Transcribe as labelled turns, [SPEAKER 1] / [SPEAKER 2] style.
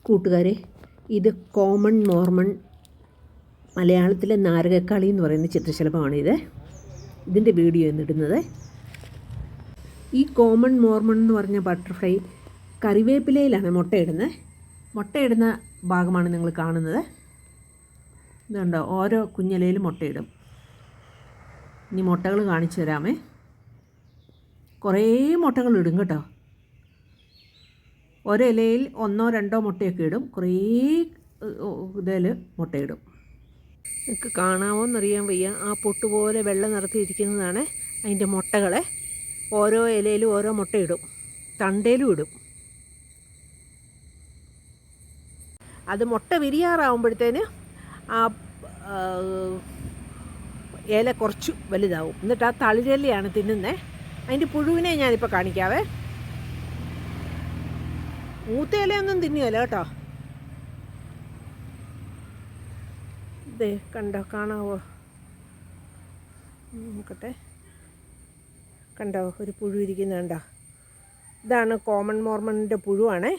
[SPEAKER 1] കൂട്ടുകാരെ, ഇത് common Mormon മലയാളത്തിലെ നാരകക്കാളി എന്ന് പറയുന്ന ചിത്രശലഭമാണിത്. ഇതിൻ്റെ വീഡിയോ ഇടുന്നത്. ഈ കോമൺ മോർമൺ എന്ന് പറഞ്ഞ ബട്ടർഫ്ലൈ കറിവേപ്പിലയിലാണ് മുട്ടയിടുന്നത്. മുട്ടയിടുന്ന ഭാഗമാണ് നിങ്ങൾ കാണുന്നത്. ഇതുണ്ടോ, ഓരോ കുഞ്ഞിലയിലും മുട്ടയിടും. ഇനി മുട്ടകൾ കാണിച്ചു തരാമേ. കുറേ മുട്ടകൾ ഇടും കേട്ടോ. ഓരോ ഇലയിൽ 1-2 മുട്ടയൊക്കെ ഇടും. കുറേ ഇതിൽ മുട്ടയിടും. നിങ്ങൾക്ക് കാണാമോന്നറിയാൻ വയ്യ. ആ പൊട്ടുപോലെ വെള്ള നിറത്തിയിരിക്കുന്നതാണ് അതിൻ്റെ മുട്ടകളെ. ഓരോ ഇലയിലും ഓരോ മുട്ടയിടും. തണ്ടയിലും ഇടും. അത് മുട്ട വിരിയാറാവുമ്പോഴത്തേന് ആ ഇല കുറച്ച് വലുതാവും. എന്നിട്ട് ആ തളിരലയാണ് തിന്നുന്നത്. അതിൻ്റെ പുഴുവിനെ ഞാനിപ്പോൾ കാണിക്കാവേ. മൂത്ത ഇലയൊന്നും തിന്നുകയില്ല കേട്ടോ. ഇതേ കണ്ടോ, കാണാവോ? നോക്കട്ടെ. കണ്ടോ, ഒരു പുഴു ഇരിക്കുന്നത് കണ്ടോ? ഇതാണ് കോമൺ മോർമണിൻ്റെ പുഴുവാണേ.